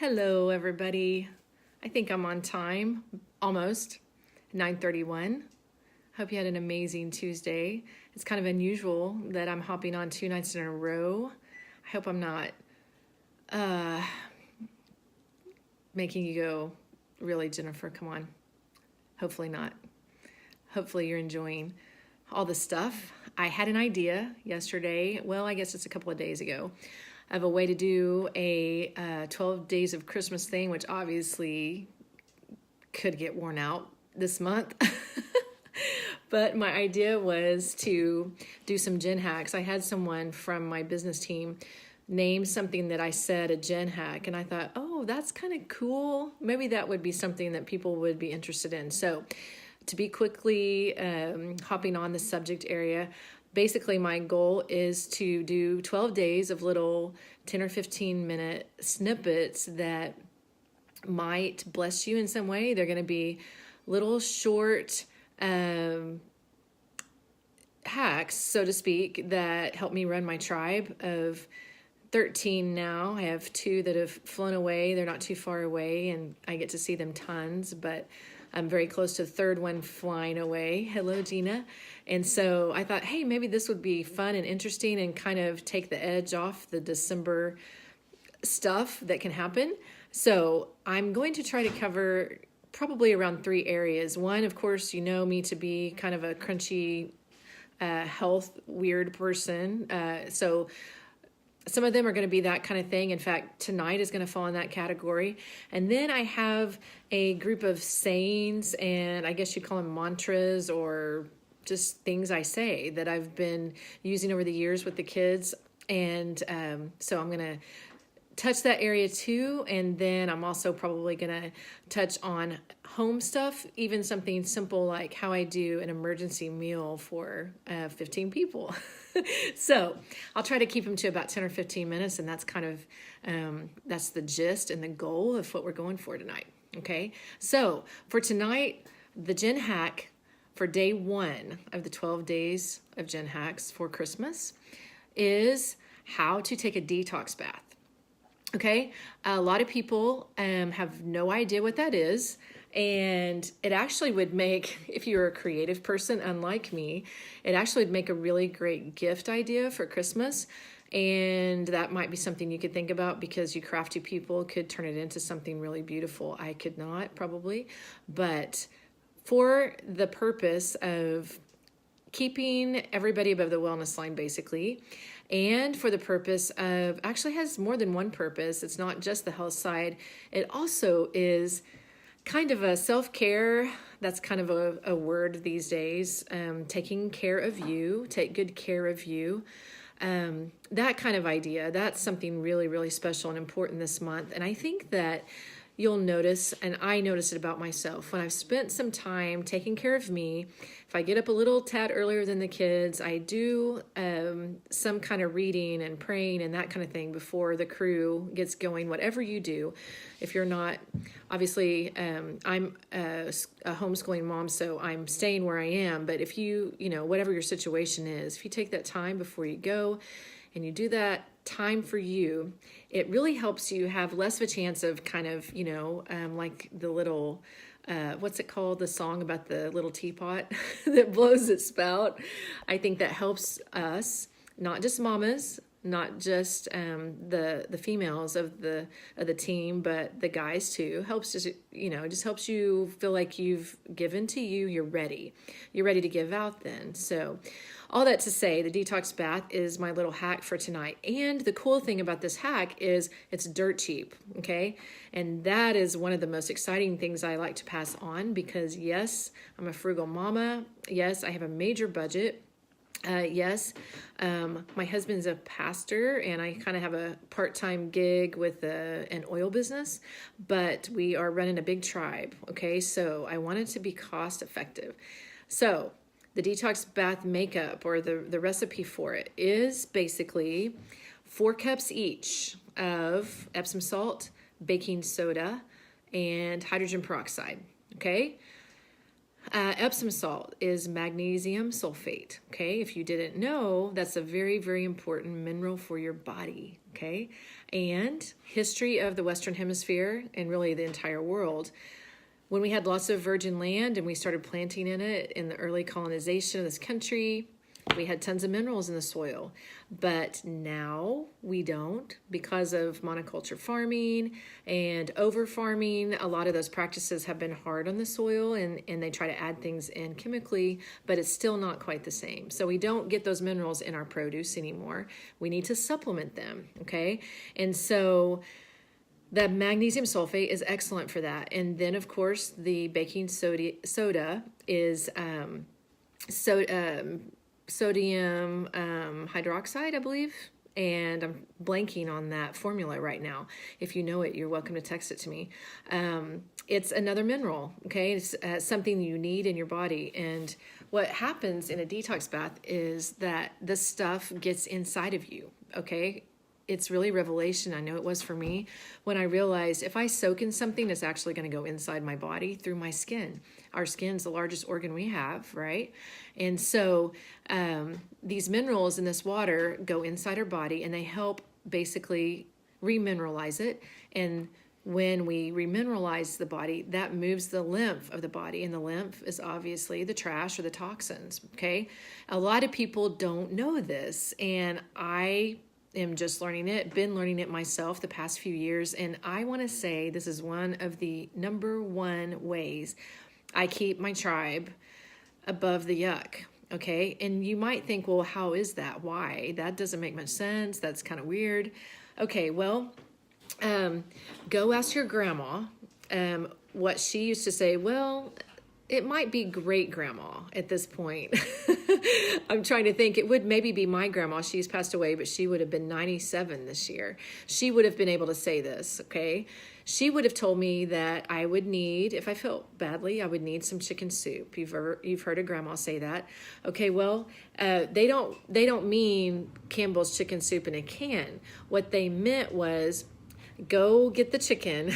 Hello, everybody. I think I'm on time, almost 9:31. Hope you had an amazing Tuesday. It's kind of unusual that I'm hopping on 2 nights in a row. I hope I'm not uh, making you go, really, Jennifer, come on. Hopefully not. Hopefully you're enjoying all the stuff. I had an idea yesterday, well, I guess it's a couple of days ago, of a way to do a 12 days of Christmas thing, which obviously could get worn out this month. But my idea was to do some gen hacks. I had someone from my business team name something that I said a gen hack, and I thought, oh, that's kind of cool. Maybe that would be something that people would be interested in. So to be quickly hopping on the subject area, basically my goal is to do 12 days of little 10 or 15 minute snippets that might bless you in some way. They're going to be little short hacks, so to speak, that help me run my tribe of 13 now. I have 2 that have flown away. They're not too far away, and I get to see them tons, but I'm very close to the 3rd one flying away. Hello, Gina. And so I thought, hey, maybe this would be fun and interesting and kind of take the edge off the December stuff that can happen. So I'm going to try to cover probably around 3 areas. One, of course, you know me to be kind of a crunchy, health weird person. So some of them are going to be that kind of thing. In fact, tonight is going to fall in that category. And then I have a group of sayings, and I guess you call them mantras or just things I say that I've been using over the years with the kids. And so I'm going to touch that area too. And then I'm also probably going to touch on home stuff, even something simple like how I do an emergency meal for 15 people. So I'll try to keep them to about 10 or 15 minutes. And that's kind of, that's the gist and the goal of what we're going for tonight. Okay. So for tonight, the Gen Hack for day 1 of the 12 days of Gen Hacks for Christmas is how to take a detox bath. Okay, a lot of people have no idea what that is, and it actually would make, if you're a creative person unlike me, it actually would make a really great gift idea for Christmas, and that might be something you could think about because you crafty people could turn it into something really beautiful. I could not, probably, but for the purpose of keeping everybody above the wellness line, basically, and for the purpose of, actually has more than one purpose. It's not just the health side. It also is kind of a self-care. That's kind of a word these days. Taking care of you, take good care of you. That kind of idea. That's something really, really special and important this month. And I think that you'll notice, and I notice it about myself, when I've spent some time taking care of me, if I get up a little tad earlier than the kids, I do some kind of reading and praying and that kind of thing before the crew gets going, whatever you do. If you're not, obviously, I'm a homeschooling mom, so I'm staying where I am, but if you, whatever your situation is, if you take that time before you go and you do that time for you, it really helps you have less of a chance of kind of, like the little, what's it called? The song about the little teapot that blows its spout. I think that helps us, not just mamas, not just the females of the team, but the guys too. Helps just, just helps you feel like you've given to you, you're ready to give out then. So all that to say, the detox bath is my little hack for tonight. And the cool thing about this hack is it's dirt cheap, okay? And that is one of the most exciting things I like to pass on because yes, I'm a frugal mama. Yes, I have a major budget. Yes, my husband's a pastor and I kind of have a part-time gig with an oil business, but we are running a big tribe, okay? So I wanted to be cost effective. So the detox bath makeup, or the recipe for it, is basically 4 cups each of Epsom salt, baking soda, and hydrogen peroxide, okay? Epsom salt is magnesium sulfate, okay? If you didn't know, that's a very, very important mineral for your body, okay? And history of the Western Hemisphere and really the entire world. When we had lots of virgin land and we started planting in it in the early colonization of this country, we had tons of minerals in the soil. But now we don't because of monoculture farming and over farming. A lot of those practices have been hard on the soil, and they try to add things in chemically, but it's still not quite the same. So we don't get those minerals in our produce anymore. We need to supplement them, okay? And so the magnesium sulfate is excellent for that. And then, of course, the baking soda is sodium hydroxide, I believe. And I'm blanking on that formula right now. If you know it, you're welcome to text it to me. It's another mineral, okay? It's something you need in your body. And what happens in a detox bath is that this stuff gets inside of you, okay? It's really revelation. I know it was for me when I realized if I soak in something, it's actually going to go inside my body through my skin. Our skin's the largest organ we have, right? And so these minerals in this water go inside our body, and they help basically remineralize it. And when we remineralize the body, that moves the lymph of the body, and the lymph is obviously the trash or the toxins, okay? A lot of people don't know this, and I am just learning it, been learning it myself the past few years, and I want to say this is one of the number one ways I keep my tribe above the yuck, okay? And you might think, well, how is that? Why? That doesn't make much sense. That's kind of weird. Okay, well, go ask your grandma what she used to say. Well, it might be great grandma at this point. I'm trying to think. It would maybe be my grandma. She's passed away, but she would have been 97 this year. She would have been able to say this, okay? She would have told me that I would need, if I felt badly, I would need some chicken soup. You've heard a grandma say that. Okay, well, they don't mean Campbell's chicken soup in a can. What they meant was, go get the chicken,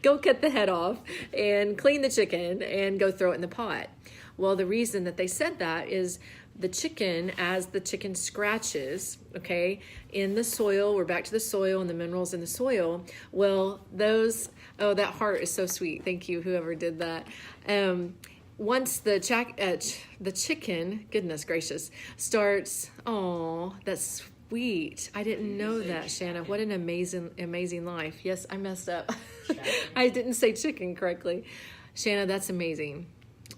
go cut the head off and clean the chicken and go throw it in the pot. Well, the reason that they said that is the chicken, as the chicken scratches, okay, in the soil, we're back to the soil and the minerals in the soil. Well, that heart is so sweet. Thank you, whoever did that. Once the chicken, goodness gracious, starts, that's sweet. I didn't know that, Shanna. What an amazing life. Yes, I messed up. I didn't say chicken correctly. Shanna, that's amazing.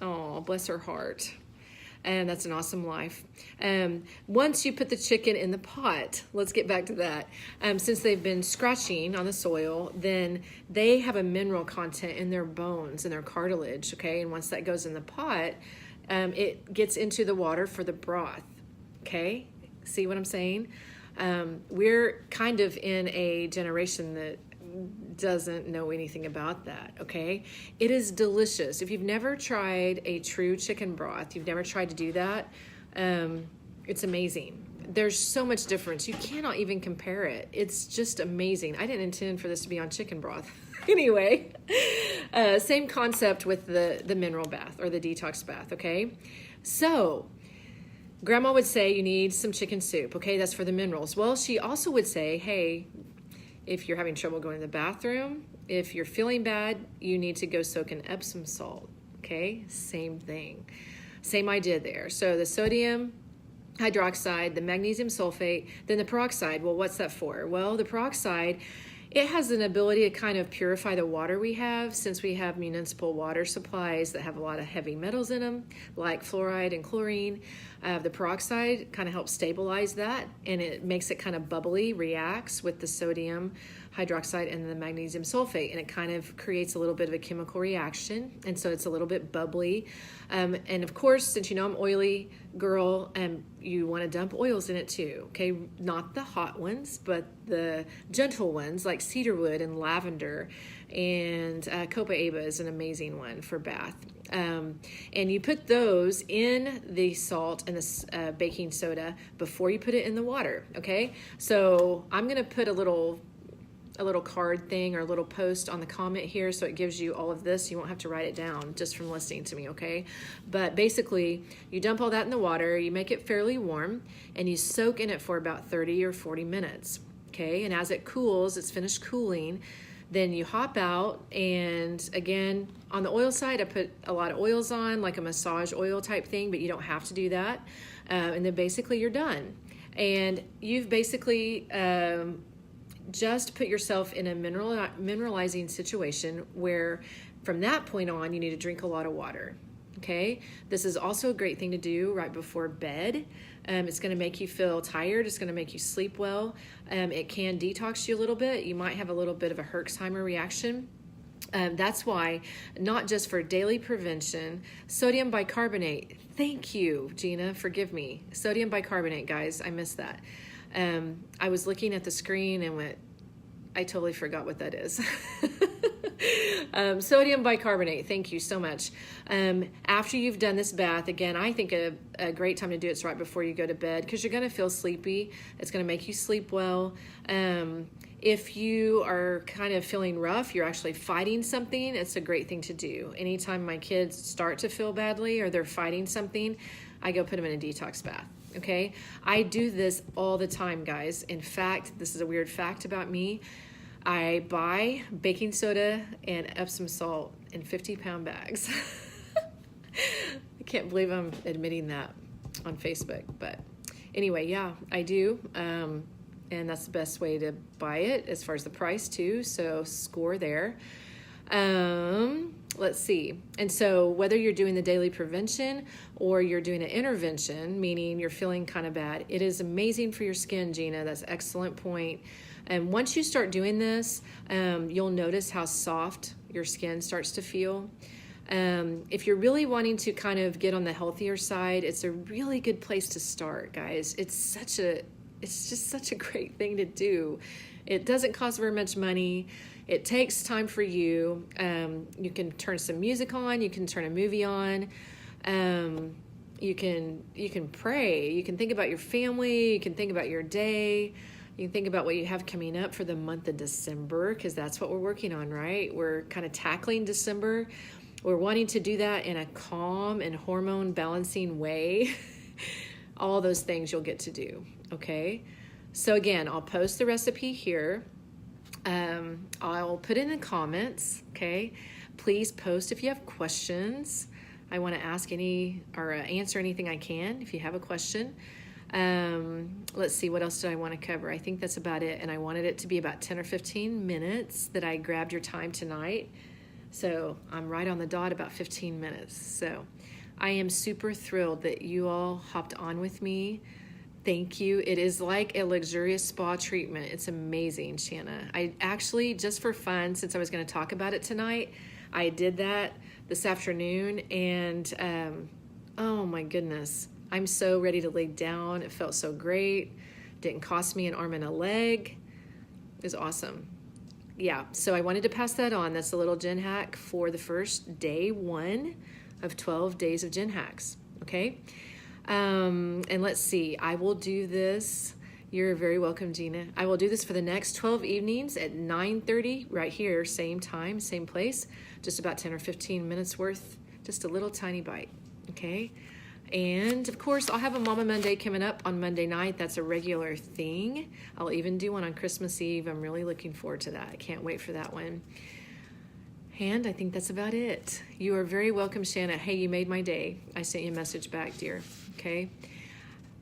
Oh, bless her heart. And that's an awesome life. Once you put the chicken in the pot, let's get back to that. Since they've been scratching on the soil, then they have a mineral content in their bones and their cartilage, okay? And once that goes in the pot, it gets into the water for the broth, okay? See what I'm saying? We're kind of in a generation that doesn't know anything about that, okay? It is delicious. If you've never tried a true chicken broth, you've never tried to do that, it's amazing. There's so much difference. You cannot even compare it. It's just amazing. I didn't intend for this to be on chicken broth. Anyway, same concept with the mineral bath or the detox bath, okay? So Grandma would say you need some chicken soup, okay? That's for the minerals. Well, she also would say, hey, if you're having trouble going to the bathroom, if you're feeling bad, you need to go soak in Epsom salt, okay? Same thing. Same idea there. So the sodium hydroxide, the magnesium sulfate, then the peroxide. Well, what's that for? Well, the peroxide, it has an ability to kind of purify the water we have, since we have municipal water supplies that have a lot of heavy metals in them, like fluoride and chlorine. The peroxide kind of helps stabilize that, and it makes it kind of bubbly, reacts with the sodium hydroxide and the magnesium sulfate, and it kind of creates a little bit of a chemical reaction, and so it's a little bit bubbly. And of course, since you know I'm oily girl, you want to dump oils in it too, okay? Not the hot ones, but the gentle ones like cedarwood and lavender, and copaíba is an amazing one for bath. And you put those in the salt and the baking soda before you put it in the water, okay? So I'm going to put a little card thing or a little post on the comment here, so it gives you all of this. You won't have to write it down just from listening to me, okay? But basically, you dump all that in the water, you make it fairly warm, and you soak in it for about 30 or 40 minutes, Okay, and as it cools, it's finished cooling, then you hop out, and again, on the oil side, I put a lot of oils on, like a massage oil type thing, but you don't have to do that. And then basically you're done. And you've basically just put yourself in a mineralizing situation where from that point on, you need to drink a lot of water. Okay, this is also a great thing to do right before bed. It's going to make you feel tired. It's going to make you sleep well. It can detox you a little bit. You might have a little bit of a Herxheimer reaction. That's why, not just for daily prevention, sodium bicarbonate. Thank you, Gina. Forgive me. Sodium bicarbonate, guys. I missed that. I was looking at the screen and went, I totally forgot what that is. Sodium bicarbonate, thank you so much. After you've done this bath, again, I think a great time to do it's right before you go to bed, because you're going to feel sleepy. It's going to make you sleep well. If you are kind of feeling rough, you're actually fighting something, it's a great thing to do. Anytime my kids start to feel badly or they're fighting something, I go put them in a detox bath. Okay, I do this all the time, guys. In fact, this is a weird fact about me. I buy baking soda and Epsom salt in 50-pound bags. I can't believe I'm admitting that on Facebook. But anyway, yeah, I do. And that's the best way to buy it as far as the price too. So score there. Let's see. And so whether you're doing the daily prevention or you're doing an intervention, meaning you're feeling kind of bad, it is amazing for your skin, Gina. That's an excellent point. And once you start doing this, you'll notice how soft your skin starts to feel. If you're really wanting to kind of get on the healthier side, it's a really good place to start, guys. It's just such a great thing to do. It doesn't cost very much money. It takes time for you. You can turn some music on. You can turn a movie on. You can pray. You can think about your family. You can think about your day. You can think about what you have coming up for the month of December, because that's what we're working on, right? We're kind of tackling December. We're wanting to do that in a calm and hormone balancing way. All those things you'll get to do, okay? So again, I'll post the recipe here. I'll put it in the comments, okay? Please post if you have questions. I want to ask any or answer anything I can if you have a question. Let's see, what else did I want to cover? I think that's about it. And I wanted it to be about 10 or 15 minutes that I grabbed your time tonight. So I'm right on the dot, about 15 minutes. So I am super thrilled that you all hopped on with me. Thank you. It is like a luxurious spa treatment. It's amazing, Shanna. I actually, just for fun, since I was going to talk about it tonight, I did that this afternoon, and oh my goodness, I'm so ready to lay down. It felt so great. Didn't cost me an arm and a leg. It was awesome. Yeah, so I wanted to pass that on. That's a little Gen Hack for the first day 1 of 12 days of Gen Hacks, okay? And let's see, I will do this. You're very welcome, Gina. I will do this for the next 12 evenings at 9:30 right here, same time, same place, just about 10 or 15 minutes worth, just a little tiny bite, okay? And of course, I'll have a Mama Monday coming up on Monday night. That's a regular thing. I'll even do one on Christmas Eve. I'm really looking forward to that. I can't wait for that one. And I think that's about it. You are very welcome, Shanna. Hey, you made my day. I sent you a message back, dear. Okay.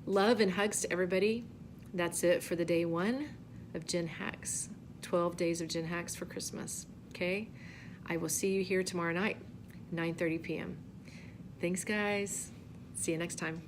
Love and hugs to everybody. That's it for the day 1 of Gen Hacks. 12 days of Gen Hacks for Christmas. Okay. I will see you here tomorrow night, 9:30 p.m. Thanks, guys. See you next time.